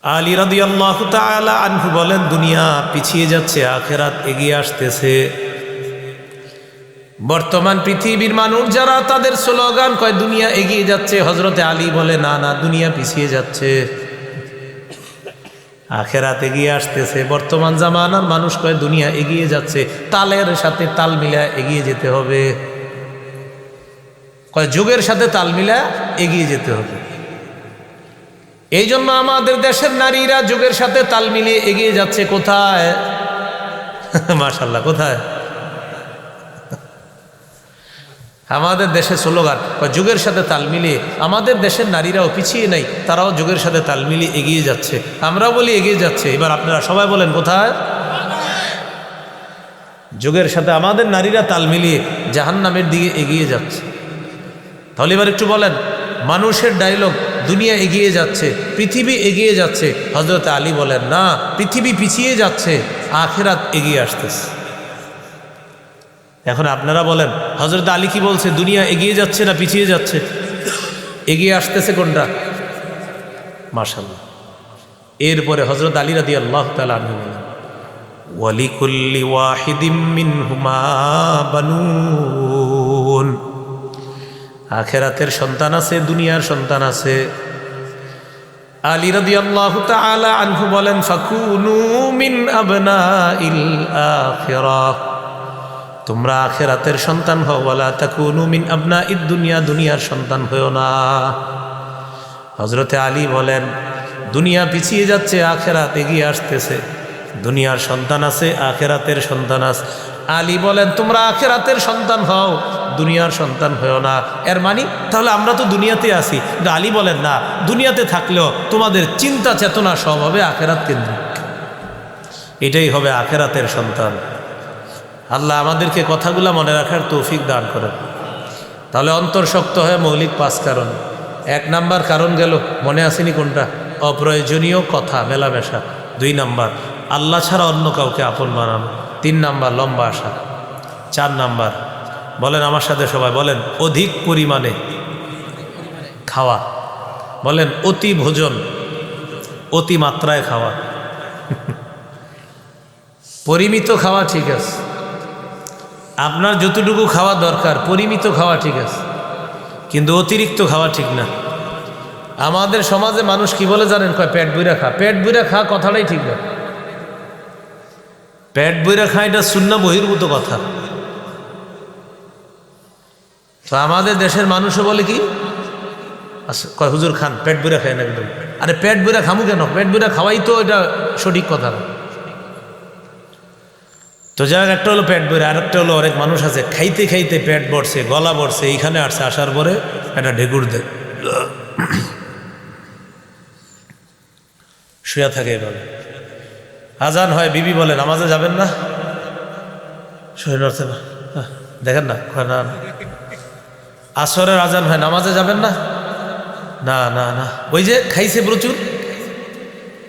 আলী রাদিয়াল্লাহু তাআলা আনহু বলেন, দুনিয়া পিছিয়ে যাচ্ছে, আখিরাত এগিয়ে আসতেছে। বর্তমান পৃথিবীর মানুষ যারা, তাদের স্লোগান কয় দুনিয়া এগিয়ে যাচ্ছে। হযরতে আলী বলে না না, দুনিয়া পিছিয়ে যাচ্ছে, আখিরাত এগিয়ে আসতেছে। বর্তমান জামানার মানুষ কয় দুনিয়া এগিয়ে যাচ্ছে, তালের সাথে তাল মিলা এগিয়ে যেতে হবে, কয় যুগের সাথে তাল মিলা এগিয়ে যেতে হবে। এই জন্য আমাদের দেশের নারীরা যুগের সাথে তাল মিলিয়ে এগিয়ে যাচ্ছে। কোথায়? মাশাআল্লাহ, কোথায়? আমাদের দেশে স্লোগান যুগের সাথে তাল মিলিয়ে। আমাদের দেশের নারীরাও পিছিয়ে নাই, তারাও যুগের সাথে তাল মিলিয়ে এগিয়ে যাচ্ছে। আমরাও বলি এগিয়ে যাচ্ছে। এবার আপনারা সবাই বলেন কোথায়? যুগের সাথে আমাদের নারীরা তাল মিলিয়ে জাহান্নামের দিকে এগিয়ে যাচ্ছে। তাহলে এবার একটু বলেন, মানুষের ডায়লগ দুনিয়া এগিয়ে যাচ্ছে, পৃথিবী এগিয়ে যাচ্ছে। হযরত আলী বলেন না, পৃথিবী পিছিয়ে যাচ্ছে, আখিরাত এগিয়ে আসতেছে। এখন আপনারা বলেন, হযরত আলী কি বলছে? দুনিয়া এগিয়ে যাচ্ছে না পিছিয়ে যাচ্ছে? এগিয়ে আসতেছে কোনটা? মাশাআল্লাহ। এরপরে হযরত আলী রাদিয়াল্লাহু তাআলা আনহু বলেন, ওয়ালিকুল্লি ওয়াহিদিম মিনহুমা বানুন। আখিরাতের সন্তান আছে, দুনিয়ার সন্তান আছে। আলী রাদিয়াল্লাহু তাআলা আনহু বলেন, ফাকুনু মিন আবনাইল আখিরাহ। তোমরা আখিরাতের সন্তান হও, ওয়ালা তাকুনু মিন আবনাইদ দুনিয়া, দুনিয়ার সন্তান হও না। হযরতে আলী বলেন, দুনিয়া পিছিয়ে যাচ্ছে, আখিরাত এগিয়ে আসতেছে। দুনিয়ার সন্তান আছে, আখিরাতের সন্তান আছে। আলী বলেন, তোমরা আখিরাতের সন্তান হও, দুনিয়ার সন্তান হও না। এর মানে তাহলে আমরা তো দুনিয়াতে আছি। কিন্তু আলী বলেন না, দুনিয়াতে থাকলেও তোমাদের চিন্তা চেতনা সব হবে আখিরাত কেন্দ্রিক। এটাই হবে আখিরাতের সন্তান। আল্লাহ আমাদেরকে কথাগুলা মনে রাখার তৌফিক দান করেন। তাহলে অন্তর শক্ত হয়ে মৌলিক 5 কারণ। 1 নাম্বার কারণ গেল, মনে আসেনি কোনটা? অপ্রয়োজনীয় কথা মেলামেশা। 2 নাম্বার আল্লাহ ছাড়া অন্য কাউকে আপন বানানো। 3 নাম্বার লম্বা আশা। 4 নাম্বার বলেন আমার সাথে সবাই বলেন, অধিক পরিমাণে খাওয়া। বলেন অতি ভোজন, অতি মাত্রায় খাওয়া। পরিমিত খাওয়া ঠিক আছে, আপনার যতটুকু খাওয়া দরকার পরিমিত খাওয়া ঠিক আছে, কিন্তু অতিরিক্ত খাওয়া ঠিক না। আমাদের সমাজে মানুষ কি বলে জানেন? কয় পেট বইরা খা। পেট বইরা খা কথাটাই ঠিক না। পেট বইরা খা এটা সুন্নাহ বহির্ভূত কথা। তো আমাদের দেশের মানুষও বলে কি, আচ্ছা কয় হুজুর খান, পেট বইরা খায় না একদম। আরে পেট বইরা খামু কেন? পেট বইরা খাওয়াই তো এটা সঠিক কথা না। তো যার একটা হলো পেট বইরা, আর একটা হলো অনেক মানুষ আছে খাইতে খাইতে পেট ভরছে, গলা ভরছে, এইখানে আসছে, আসার পরে একটা ঢেকুর দেয়, শুয়া থাকে। এভাবে আজান হয়, বিবি বলে নামাজে যাবেন না, শরীর নড়ছে না, দেখেন না, না আসরের আজান হয়, নামাজে যাবেন না, না না না, ওই যে খাইছে প্রচুর।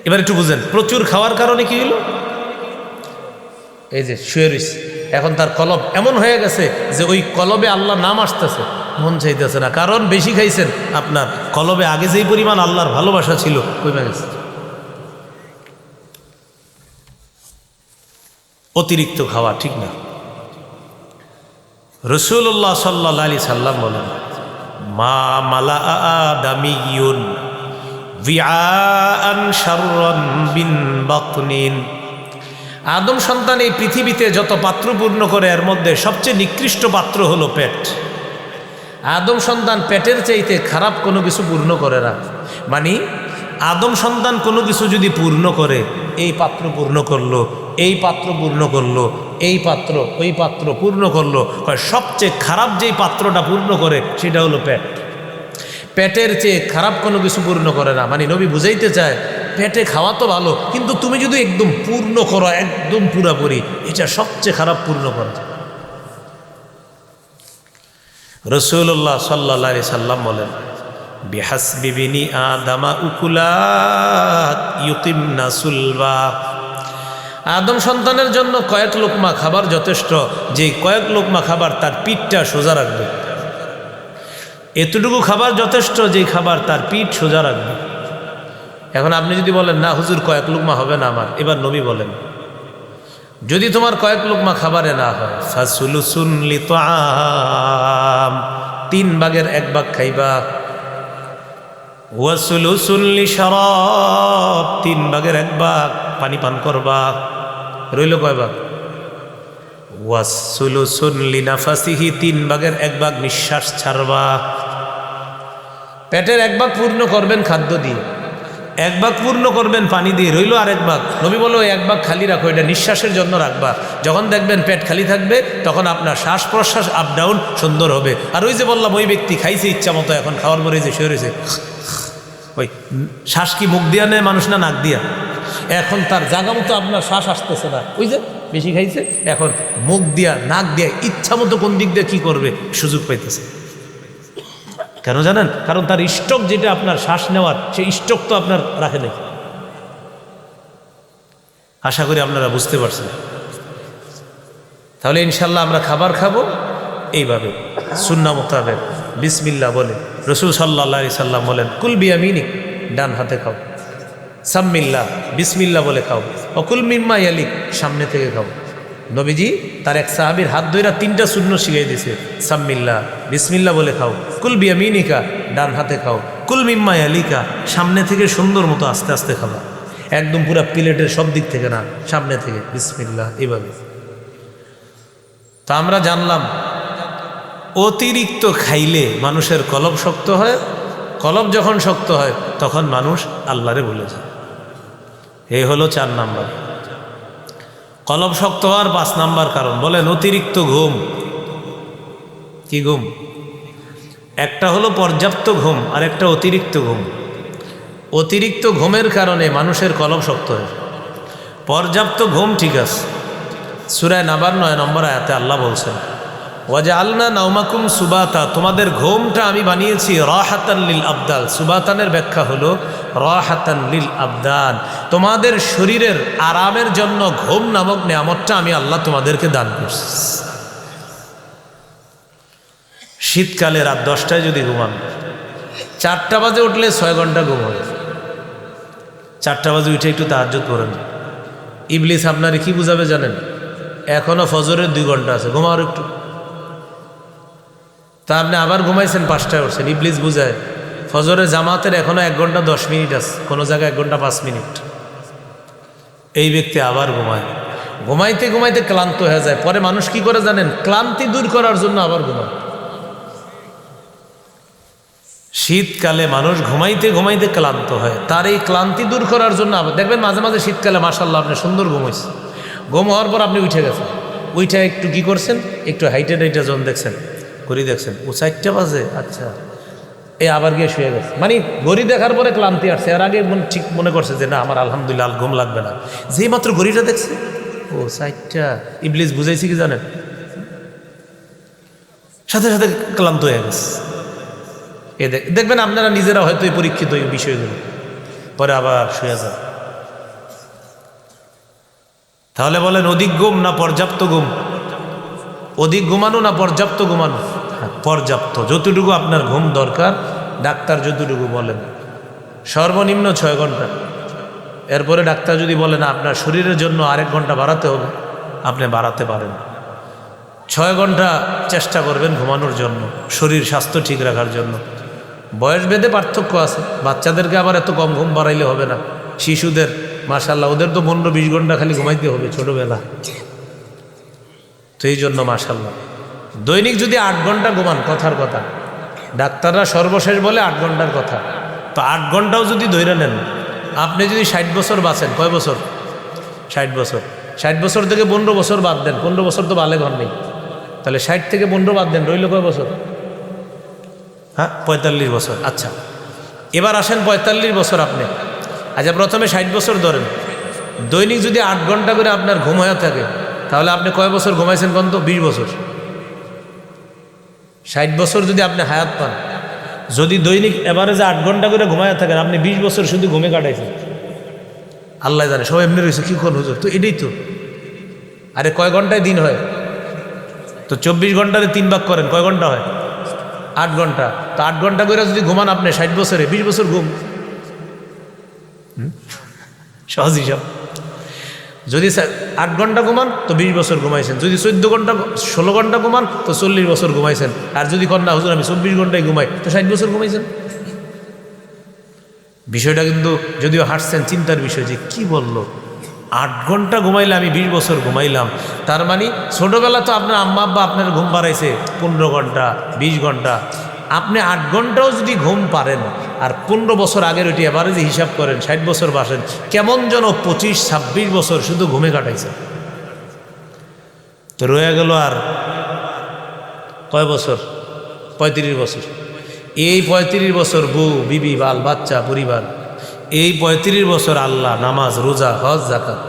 এবার একটু বুঝেন, প্রচুর খাওয়ার কারণে কি হলো? এই যে শুয়ে রইছে, এখন তার কলব এমন হয়ে গেছে যে ওই কলবে আল্লাহ নাম আসতেছে, মন চাইতেছে না। কারণ বেশি খাইছেন, আপনার কলবে আগে যেই পরিমাণ আল্লাহর ভালোবাসা ছিল কমে গেছে। অতিরিক্ত খাওয়া ঠিক না। রাসূলুল্লাহ সাল্লাল্লাহু আলাইহি সাল্লাম বলেন, মা মালা আদামিয়ুন বিআআন শাররান বিন বাতনিন। আদম সন্তান এই পৃথিবীতে যত পাত্র পূর্ণ করে, এর মধ্যে সবচেয়ে নিকৃষ্ট পাত্র হলো পেট। আদম সন্তান পেটের চাইতে খারাপ কোনো কিছু পূর্ণ করে না। মানে আদম সন্তান কোনো কিছু যদি পূর্ণ করে, এই পাত্র পূর্ণ করলো, এই পাত্র পূর্ণ করলো, এই পাত্র ওই পাত্র পূর্ণ করলো, সবচেয়ে খারাপ যেই পাত্রটা পূর্ণ করে সেটা হলো পেট। পেটের চেয়ে খারাপ কোনো কিছু পূর্ণ করে না। মানে নবী বুঝাইতে চায়, পেটে খাওয়া তো ভালো, কিন্তু তুমি যদি একদম পূর্ণ করো, একদম পুরাপুরি, এটা সবচেয়ে খারাপ পূর্ণ করা। রাসূলুল্লাহ সাল্লাল্লাহু আলাইহি সাল্লাম বলেন, বিহাসবি বিনি আদামা উকুলাত ইউকিমনা সুলবা। আদম সন্তানের জন্য কয়েক লোকমা খাবার যথেষ্ট, যে কয়েক লোকমা খাবার তার পিঠটা সোজা রাখবে। এতটুকু খাবার যথেষ্ট, যে খাবার তার পিঠ সোজা রাখবে। এখন আপনি যদি বলেন না হুজুর কয়েক লুকমা হবে না আমার, এবার নবী বলেন যদি তোমার কয়েক লুকমা খাবারে না হয় ফাসুলুসুন লিতআম, 3 ভাগের 1 ভাগ খাইবা, ওয়াসুলুসুন লিশরাব, 3 ভাগের 1 ভাগ পানি পান করবা, রইল কয় ভাগ? ওয়াসুলুসুন লিনাফাসিহি, 3 ভাগের 1 ভাগ নিঃশ্বাস ছাড়বা। পেটের 1 ভাগ পূর্ণ করবেন খাদ্য দিয়ে, 1 ভাগ পূর্ণ করবেন পানি দিয়ে, রইল আর 1 ভাগ। নবী বলো 1 ভাগ খালি রাখো, এটা নিঃশ্বাসের জন্য রাখবা। যখন দেখবেন পেট খালি থাকবে তখন আপনার শ্বাস প্রশ্বাস আপ ডাউন সুন্দর হবে। আর ওই যে বললাম ওই ব্যক্তি খাইছে ইচ্ছা মতো, এখন খাওয়ার পরে যে শুয়ে রয়েছে, ওই শ্বাস কি মুখ দিয়া নেয় মানুষ না নাক দিয়া? এখন তার জায়গা মতো আপনার শ্বাস আসতেছে না, ওই যে বেশি খাইছে, এখন মুখ দিয়া নাক দিয়া ইচ্ছা মতো কোন দিক দিয়ে কী করবে সুযোগ পাইতেছে। কেন জানেন? কারণ তার স্টক যেটা আপনার শ্বাস নেওয়ার, সেই স্টক তো আপনার রাখে নেই। আশা করি আপনারা বুঝতে পারছেন। তাহলে ইনশাল্লাহ আমরা খাবার খাবো এইভাবে সুন্নাহ মোতাবেক বিসমিল্লাহ বলে। রসুল সাল্লাল্লাহু আলাইহি সাল্লাম বলেন কুল বিয়ামিনিক, ডান হাতে খাও, সাম্মিল্লাহ বিসমিল্লাহ বলে খাও, অকুল মিম্মা ইয়ালিক, সামনে থেকে খাও। নবীজি তার এক সাহাবীর হাত ধইরা 3টা সুন্নাহ শিখিয়ে দিয়েছে, সাম্মিল্লাহ বিসমিল্লাহ বলে খাও, কুল বিয়ামিনিকা ডান হাতে খাও, কুল মিম্মা ইয়ালিকা সামনে থেকে সুন্দর মতো আস্তে আস্তে খাবা, একদম পুরো প্লেটের সব দিক থেকে না, সামনে থেকে বিসমিল্লাহ এইভাবে। তা আমরা জানলাম অতিরিক্ত খাইলে মানুষের কলব শক্ত হয়, কলব যখন শক্ত হয় তখন মানুষ আল্লাহরে ভুলে যায়। এই হলো 4 নাম্বার। কলব শক্ত হওয়ার 5 নাম্বার কারণ বলেন অতিরিক্ত ঘুম। কি ঘুম? একটা হলো পর্যাপ্ত ঘুম আর একটা অতিরিক্ত ঘুম। অতিরিক্ত ঘুমের কারণে মানুষের কলব শক্ত হয়। পর্যাপ্ত ঘুম ঠিক আছে, সূরা নাবার 9 নম্বর আয়াতে আল্লাহ বলছেন ওয়াজআলনা নাওমাকুম সুবাতা, তোমাদের ঘুমটা আমি বানিয়েছি রাহাতান লিল আবদাল। সুবাতানের ব্যাখ্যা হলো রাহাতান লিল আবদান, তোমাদের শরীরের আরামের জন্য ঘুম নামক নিয়ামতটা আমি আল্লাহ তোমাদেরকে দান করছি। শীতকালে রাত 10টায় যদি ঘুমান, 4টা বাজে উঠলে 6 ঘন্টা ঘুম হয়। 4টা বাজে উঠে একটু তাহাজ্জুদ করেন। ইবলিস আপনারে কি বুঝাবে জানেন? এখনো ফজরের 2 ঘন্টা আছে, ঘুমাও একটু। তা আপনি আবার ঘুমাইছেন, 5টায় উঠছেন। ইবলিস বুঝায় ফজরের জামাতের এখনো 1 ঘন্টা 10 মিনিট আছে, কোনো জায়গায় 1 ঘন্টা 5 মিনিট। এই ব্যক্তি আবার ঘুমায়, ঘুমাইতে ঘুমাইতে ক্লান্ত হয়ে যায়। পরে মানুষ কি করে জানেন? ক্লান্তি দূর করার জন্য আবার ঘুমায়। শীতকালে মানুষ ঘুমাইতে ঘুমাইতে ক্লান্ত হয়, তার এই ক্লান্তি দূর করার জন্য আবার দেখবেন মাঝে মাঝে শীতকালে মাশাআল্লাহ আপনি সুন্দর ঘুমাইছে, ঘুম হওয়ার পর আপনি উঠে গেছেন, উঠে একটু কি করছেন, একটু হাইটে টাইটে জন দেখছেন, ঘড়ি দেখছেন, ও 4টা বাজে, আচ্ছা এই আবার গিয়ে শুয়ে গেছে। মানে ঘড়ি দেখার পরে ক্লান্তি আসছে, এর আগে ঠিক মনে করছে যে না আমার আলহামদুলিল্লাহ ঘুম লাগবে না, যেই মাত্র ঘড়িটা দেখছে ও 4টা। ইবলিস বুঝাইছি কি জানেন? সাথে সাথে ক্লান্ত হয়ে গেছে। এ দেখবেন আপনারা নিজেরা হয়তো এই পরীক্ষিত এই বিষয়গুলো, পরে আবার শুয়ে যান। তাহলে বলেন অধিক ঘুম না পর্যাপ্ত ঘুম? অধিক ঘুমানো না পর্যাপ্ত ঘুমানো? পর্যাপ্ত, যতটুকু আপনার ঘুম দরকার ডাক্তার যতটুকু বলেন, সর্বনিম্ন 6 ঘন্টা। এরপরে ডাক্তার যদি বলেন আপনার শরীরের জন্য আরেক ঘন্টা বাড়াতে হবে, আপনি বাড়াতে পারেন। 6 ঘন্টা চেষ্টা করবেন ঘুমানোর জন্য, শরীর স্বাস্থ্য ঠিক রাখার জন্য। বয়স ভেদে পার্থক্য আছে, বাচ্চাদেরকে আবার এত কম ঘুম বাড়াইলে হবে না। শিশুদের মাশাআল্লাহ ওদের তো 15-20 ঘন্টা খালি ঘুমাইতে হবে ছোটবেলা, তো এই জন্য মাশাআল্লাহ দৈনিক যদি 8 ঘন্টা ঘুমান, কথার কথা ডাক্তাররা সর্বশেষ বলে 8 ঘন্টার কথা, তো 8 ঘন্টাও যদি ধরে নেন, আপনি যদি 60 বছর বাঁচেন, কয় বছর? 60 বছর। 60 বছর থেকে 15 বছর বাদ দেন, 15 বছর তো বালেগ হন নেই, তাহলে 60 থেকে 15 বাদ দেন, রইল কয় বছর? হ্যাঁ 45 বছর। আচ্ছা এবার আসেন 45 বছর আপনি, আচ্ছা প্রথমে 60 বছর ধরেন, দৈনিক যদি 8 ঘন্টা করে আপনার ঘুম হয়ে থাকে, তাহলে আপনি কয় বছর ঘুমাইছেন কোন তো? 20 বছর। 60 বছর যদি আপনি হায়াত পান, যদি দৈনিক এভারেজে 8 ঘন্টা করে ঘুমায় থাকেন, আপনি 20 বছর শুধু ঘুমে কাটাইছেন। আল্লাহ জানে, সব এমনি রয়েছে, কি কোন হুজুর? তো এটাই তো। আরে কয় ঘন্টায় দিন হয়? তো 24 ঘন্টারে 3 ভাগ করেন, কয় ঘন্টা হয়? 8 ঘন্টা। তো 8 ঘন্টা করে যদি ঘুমান আপনি 60 বছরে, 20 বছর ঘুম। সহজ হিসাব। যদি 8 ঘন্টা ঘুমান তো 20 বছর ঘুমাইছেন, যদি 16 ঘন্টা ঘুমান তো 40 বছর ঘুমাইছেন, আর যদি কন্যা হুজুর আমি 24 ঘন্টায় ঘুমাই তো 60 বছর ঘুমাইছেন। বিষয়টা কিন্তু যদিও হাঁটছেন চিন্তার বিষয় যে কি বললো, 8 ঘন্টা ঘুমাইলে আমি 20 বছর ঘুমাইলাম, তার মানে ছোটোবেলা তো আপনার আম্মা আব্বা আপনার ঘুম পাড়াইছে 15 ঘন্টা 20 ঘন্টা, আপনি 8 ঘন্টাও যদি ঘুম পারেন আর 15 বছর আগের ওইটি এবারে যে হিসাব করেন 60 বছর বাসেন, কেমন যেন 25-26 বছর শুধু ঘুমে কাটাইছে। তো রয়ে গেল আর কয় বছর? 35 বছর। এই 35 বছর বউ বিবি বাল বাচ্চা পরিবার, এই 35 বছর আল্লাহ, নামাজ রোজা হজ যাকাত।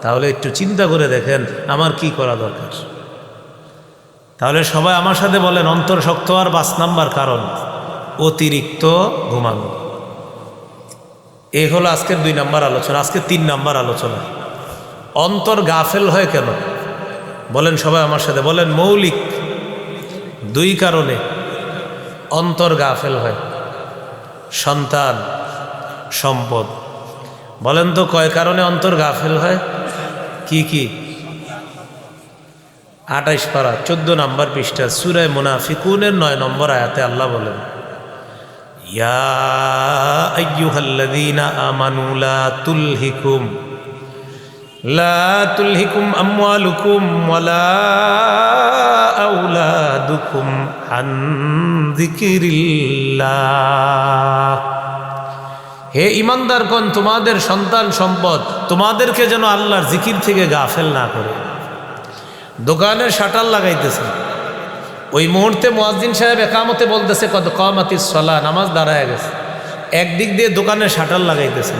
তাহলে একটু চিন্তা করে দেখেন আমার কি করা দরকার। তাহলে সবাই আমার সাথে বলেন, অন্তর শক্ত হওয়ার 5 নাম্বার কারণ অতিরিক্ত ঘুমানো। এই হলো আজকের 2 নাম্বার আলোচনা। আজকে 3 নাম্বার আলোচনা, অন্তর গাফেল হয় কেন। বলেন সবাই আমার সাথে বলেন, মৌলিক 2 কারণে অন্তর গাফেল হয়। সন্তান, সম্পদ। বলেন তো কয় কারণে অন্তর গাফেল হয়? কি কি? 28 পারা 14 নম্বর পৃষ্ঠা সূরা মুনাফিকুনের 9 নম্বর আয়াতে আল্লাহ বলেন, ইয়া আইয়ুহাল্লাযীনা আমানু লা তুলহিকুম আমওয়ালুকুম ওয়ালা আওলাদুকুম আন যিকিরিল্লাহ। হে ঈমানদারগণ, তোমাদের সন্তান সম্পদ তোমাদেরকে যেন আল্লাহর জিকির থেকে গাফেল না করে। দোকানের শাটার লাগাইতেছে, ওই মুহূর্তে মুয়াজ্জিন সাহেব একামতে বলতেছে কদ কামাতিস সালাহ, নামাজ দাঁড়ায় গেছে। একদিক দিয়ে দোকানের শাটার লাগাইতেছে,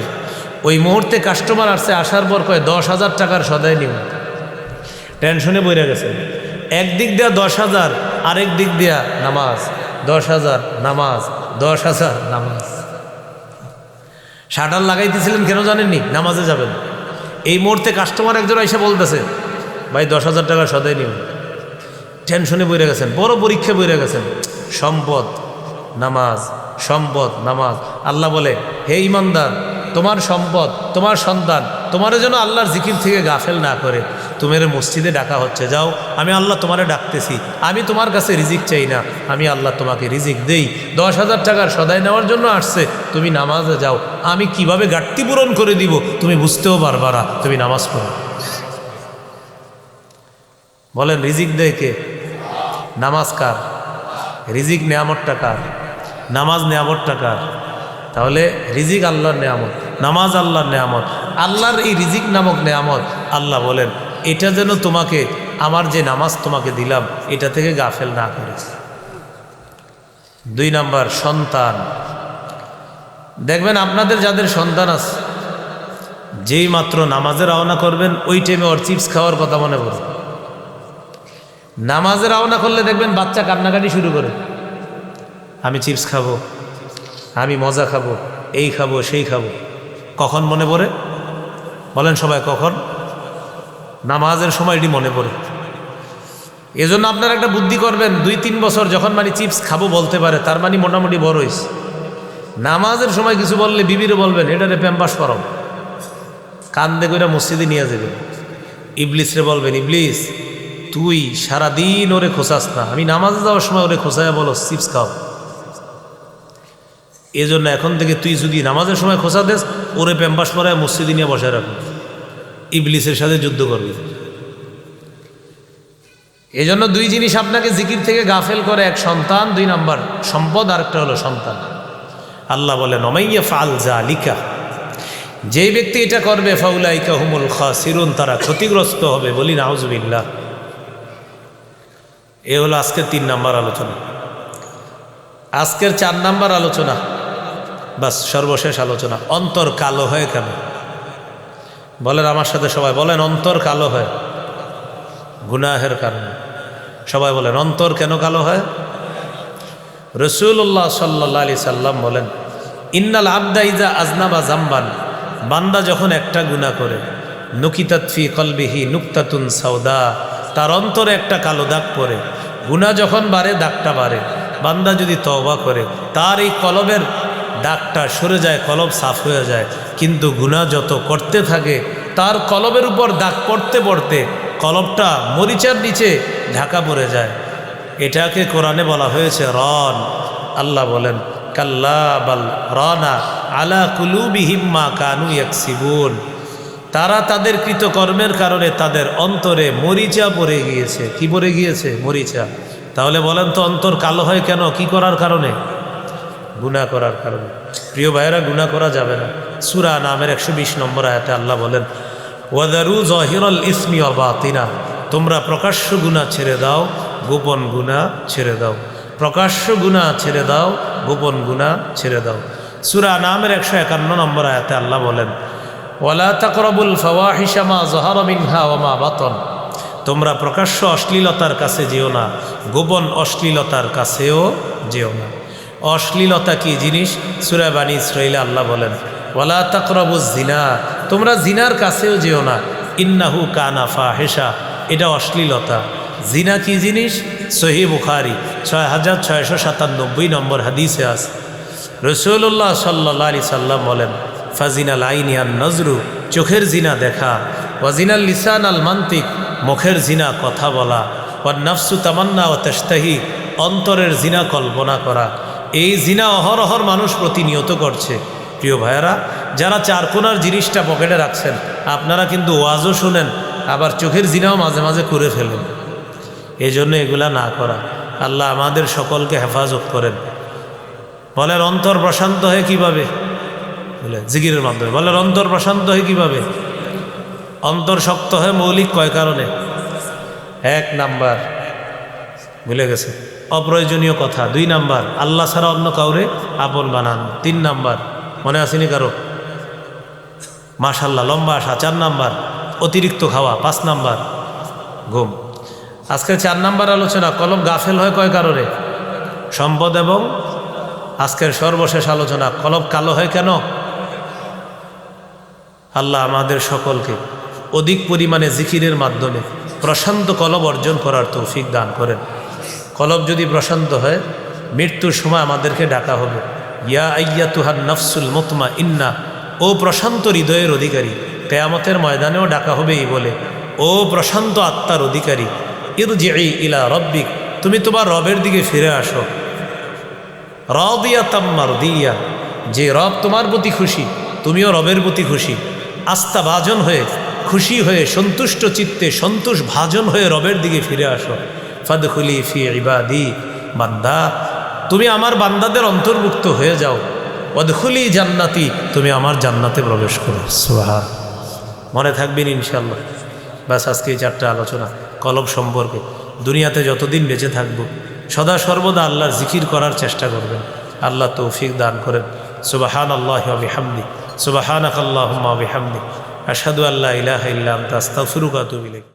ওই মুহূর্তে কাস্টমার আসছে, আসার পর কয় 10,000 টাকার সদাই নিব। টেনশনে বইরা গেছে, একদিক দিয়া 10,000, আরেক দিক দিয়া নামাজ, 10,000 নামাজ, 10,000 নামাজ। শাটার লাগাইতেছিলেন কেন জানেননি? নামাজে যাবেন। এই মুহূর্তে কাস্টমার একজন এসে বলতেছে ভাই 10,000 টাকা সদাই নিব। টেনশনে বইরে গেছেন, বড় পরীক্ষা বইরে গেছেন। সম্পদ নামাজ, সম্পদ নামাজ। আল্লাহ বলে, হে ঈমানদার, তোমার সম্পদ তোমার সন্তান তোমার যেন আল্লাহর জিকির থেকে গাফেল না করে। তোমার মসজিদে ডাকা হচ্ছে, যাও, আমি আল্লাহ তোমারে ডাকতেছি, আমি তোমার কাছে রিজিক চাই না, আমি আল্লাহ তোমাকে রিজিক দেই। 10,000 টাকার সদাই নেওয়ার জন্য আসছে, তুমি নামাজে যাও, আমি কিভাবে ঘাটতি পূরণ করে দিব তুমি বুঝতেও পারবা না, তুমি নামাজ পড়ো। বলেন রিজিক দেয় কে? নামাজ কার? রিজিক নেয়ামতটা কার? নামাজ নেয়ামতটা কার? তাহলে রিজিক আল্লাহর নেয়ামত, নামাজ আল্লাহর নেয়ামত। আল্লাহর এই রিজিক নামক নেয়ামত আল্লাহ বলেন, এটা যেন তোমাকে, আমার যে নামাজ তোমাকে দিলাম, এটা থেকে গাফেল না করে। 2 নাম্বার সন্তান। দেখবেন আপনাদের যাদের সন্তান আছে, যেই মাত্র নামাজে রওনা করবেন ওই টাইমে ওর চিপস খাওয়ার কথা মনে পড়ে। নামাজে রওনা করলে দেখবেন বাচ্চা কান্নাকাটি শুরু করে, আমি চিপস খাবো, আমি মজা খাবো, এই খাবো সেই খাবো। কখন মনে পড়ে? বলেন সবাই কখন? নামাজের সময় এটি মনে পড়ে। এজন্য আপনারা একটা বুদ্ধি করবেন, 2-3 বছর যখন মানে চিপস খাবো বলতে পারে, তার মানে মোটামুটি বড় হয়েছে। নামাজের সময় কিছু বললে বিবিরে বলবেন এটারে প্যাম্পাস করাও, কান্দে কইরা মসজিদে নিয়ে যাবেন। ইবলিসরে বলবেন, ইবলিস তুই সারাদিন ওরে খোঁচাস না, আমি নামাজে যাওয়ার সময় ওরে খোঁচায় বলো চিপস খাও। এই জন্য এখন থেকে তুই যদি নামাজের সময় খোঁচা দেস, ওরে প্যাম্পাস করায় মসজিদে নিয়ে বসায় রাখবি, ইবলিসের সাথে যুদ্ধ করবি। এই জন্য 2 জিনিস আপনাকে জিকির থেকে গাফেল করে, এক সন্তান, 2 নাম্বার সম্পদ, আরেকটা হলো সন্তান। আল্লাহ বলেন ওমাইয়া ফাল যালিকা, যেই ব্যক্তি এটা করবে ফাউলাইকা হুমুল খাসিরুন, তারা ক্ষতিগ্রস্ত হবে। বলি নাউজুবিল্লাহ। এ হলো আজকের 3 নাম্বার আলোচনা। আজকের 4 নাম্বার আলোচনা, বাস সর্বশেষ আলোচনা, অন্তর কালো হয় কেন। বলেন আমার সাথে সবাই বলেন, অন্তর কালো হয় গুনাহের কারণে। সবাই বলেন অন্তর কেন কালো হয়? রাসূলুল্লাহ সাল্লাল্লাহু আলাইহি সাল্লাম বলেন, ইন্নাল আবদা ইজা আজনাবা জামবান, বান্দা যখন একটা গুনাহ করে, নুকিতাত ফি কলবিহি নুকতাতুন সাউদা, তার অন্তরে একটা কালো দাগ পড়ে। গুনাহ যখন বাড়ে দাগটা বাড়ে। বান্দা যদি তওবা করে, তার এই কলবের দাগটা সরে যায়, কলব সাফ হয়ে যায়। কিন্তু গুনাহ যত করতে থাকে তার কলবের উপর দাগ পড়তে পড়তে কলবটা মরিচার নিচে ঢাকা পড়ে যায়। এটাকে কোরআনে বলা হয়েছে রন। আল্লাহ বলেন কাল্লা বাল রানা আলা কুলুবিহিম মা কানু ইয়াকসিবুন, তারা তাদের কৃতকর্মের কারণে তাদের অন্তরে মরিচা পড়ে গিয়েছে। কি পড়ে গিয়েছে? মরিচা। তাহলে বলেন তো অন্তর কালো হয় কেন? কি করার কারণে? গুনাহ করার কারণে। প্রিয় ভাইয়েরা, গুনাহ করা যাবে না। সূরা নামের 120 নম্বর আয়াতে আল্লাহ বলেন ওয়াদারু যাহিরাল ইসমি ওয়া বাতিনা, তোমরা প্রকাশ্য গুনাহ ছেড়ে দাও, গোপন গুনাহ ছেড়ে দাও। প্রকাশ্য গুনাহ ছেড়ে দাও, গোপন গুনাহ ছেড়ে দাও। সূরা নামের 151 নম্বর আয়াতে আল্লাহ বলেন ওয়ালা তাকরাবুল ফাওয়াহিশা মা যাহারা মিনহা ওয়া মা বাতন, তোমরা প্রকাশ্য অশ্লীলতার কাছে যেও না, গোপন অশ্লীলতার কাছেও যেও না। অশ্লীলতা কি জিনিস? সূরা বানী ইসরাঈলে আল্লাহ বলেন ওয়ালা তাকরাবুজ জিনা, তোমরা জিনার কাছেও যেও না, ইন্নাহু কানা ফাহিশা, এটা অশ্লীলতা। জিনা কি জিনিস? সহিহ বুখারী 6697 নম্বর হাদিসে আছে রাসূলুল্লাহ সাল্লাল্লাহু আলাইহি সাল্লাম বলেন ফাজিনাল আইনি আন নজরু, চোখের জিনা দেখা, ওয়াজিনাল লিসান আল মান্তিক, মুখের জিনা কথা বলা, ওয়ান নাফসু তামান্না ওয়া তাশতাহি, অন্তরের জিনা কল্পনা করা। এই জিনা অহরহর মানুষ প্রতিনিয়ত করছে। প্রিয় ভাইয়েরা, যারা চারকোনার জিনিসটা পকেটে রাখছেন, আপনারা কিন্তু ওয়াজও শুনেন, আবার চোখের জিনাও মাঝে মাঝে করে ফেলেন। এই জন্য এগুলা না করা। আল্লাহ আমাদের সকলকে হেফাজত করেন। বলেন অন্তর প্রশান্ত হয় কিভাবে? বলে জিকিরের মাধ্যমে। বলেন অন্তর প্রশান্ত হয় কিভাবে? অন্তর শক্ত হয় মৌলিক কয় কারণে? 1 নাম্বার ভুলে গেছে, অপ্রয়োজনীয় কথা। 2 নাম্বার, আল্লাহ ছাড়া অন্য কাউরে আপন বানানো। 3 নাম্বার, মনে আসেনি কারো? মাশাল্লাহ, লম্বা আসা। 4 নাম্বার, অতিরিক্ত খাওয়া। 5 নাম্বার, ঘুম। আজকে 4 নাম্বার আলোচনা, কলব গাফেল হয় কয় কারণে? সম্পদ। এবং আজকের সর্বশেষ আলোচনা, কলব কালো হয় কেন? আল্লাহ আমাদের সকলকে অধিক পরিমাণে জিকিরের মাধ্যমে প্রশান্ত কলব অর্জন করার তৌফিক দান করেন। কলব যদি প্রশান্ত হয়, মৃত্যুর সময় আমাদেরকে ডাকা হবে ইয়া আইয়াতুহান নাফসুল মুতমাইন্না, ও প্রশান্ত হৃদয়ের অধিকারী। কিয়ামতের ময়দানেও ডাকা হবে এই বলে, ও প্রশান্ত আত্মার অধিকারী, ইরজিই ইলা রব্বিক, তুমি তোমার রবের দিকে ফিরে আসো। রাদিয়াতাম মারদিয়া, যে রব তোমার প্রতি খুশি, তুমিও রবের প্রতি খুশি। আস্থা ভাজন হয়ে, খুশি হয়ে, সন্তুষ্ট চিত্তে সন্তোষ ভাজন হয়ে রবের দিকে ফিরে আসো। ফাদখুলি ফি ইবাদি, বান্দা তুমি আমার বান্দাদের অন্তর্ভুক্ত হয়ে যাও। ওয়াদখুলি জান্নাতি, তুমি আমার জান্নাতে প্রবেশ করো। সুবহান। মনে থাকবেন ইনশাআল্লাহ। বাস আজকে এই 4টা আলোচনা কলব সম্পর্কে। দুনিয়াতে যতদিন বেঁচে থাকবো সদা সর্বদা আল্লাহর জিকির করার চেষ্টা করবেন। আল্লাহ তৌফিক দান করেন। সুবহানাল্লাহি ওয়া বিহামদি, সুবহানাকাল্লাহুম্মা ওয়া বিহামদি, আশহাদু আল্লা ইলাহা ইল্লা আনতা আস্তাগফিরুকা ওয়া আতুবু ইলাইক।